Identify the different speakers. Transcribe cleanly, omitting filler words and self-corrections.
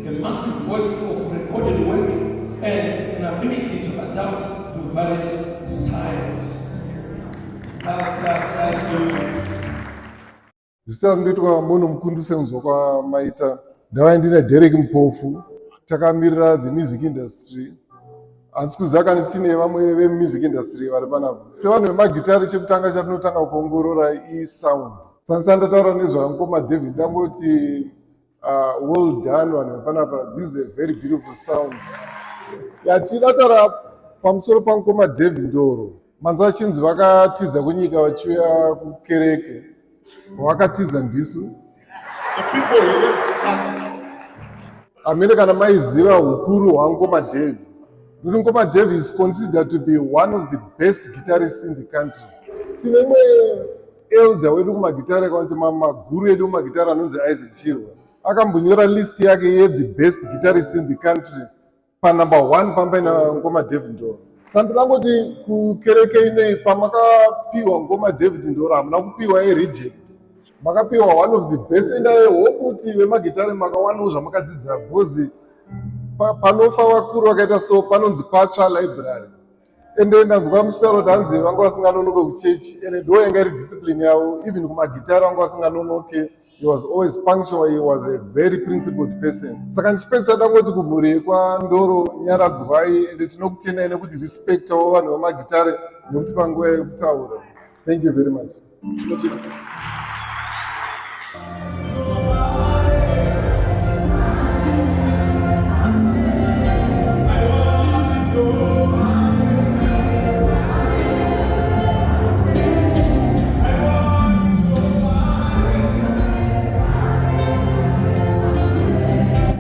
Speaker 1: a massive body of recorded work and an ability to adapt to various styles. That's good.
Speaker 2: Zita nditwa Mono Mkundu Senzwa kwa maita ndava ndina Derek Mpofu takamirira the music industry. Hansi kuzaka netine vamwe vemusic industry vari panapa sevanhu vemagitari chekutanga chatinotanga kuongorora isound. Sasa ndataura nezvangoma David ndangoti well done vanhu vepanapa, this is a very beautiful sound. Yachidataura pamusoro pangoma David Ndoro manzwa chinzi vakatiza kunyika vachiuya kukereke wakatiza ndisu amene kana maiziva hukuru hwangoma David. Ngoma David is considered to be one of the best guitarists in the country. Tine mwe elder wedu kumagitari akanti maguru edu kumagitari anonzi Isaac Chirwa akambonyora list yake ye the best guitarists in the country pa number 1 pamba ina ngoma David Ndoro. Sandilangoti kukereke ine pamakapiwa ngoma David Ndoro hamuna kupiwa reject, makapiwa one of the best. And I hope kuti vemagitari makawanawo zvamakadzidza bhozi panofa vakuru vakaita so panonzi patsva library. Ende ndanzwa muchitauro kuti hanzi vanga vasinganonoke kuchechi ende ndo yanga iri discipline yavo. Even kumagitari vanga vasinganonoke. He was always punctual, he was a very principled person. Saka ndichipedzisa ndangoti kumhuri kwaNdoro nyaradzwai ende tinokutendai nekuti respectawo vanhu vemagitari nekuti panguva yekutaura. Thank you very much.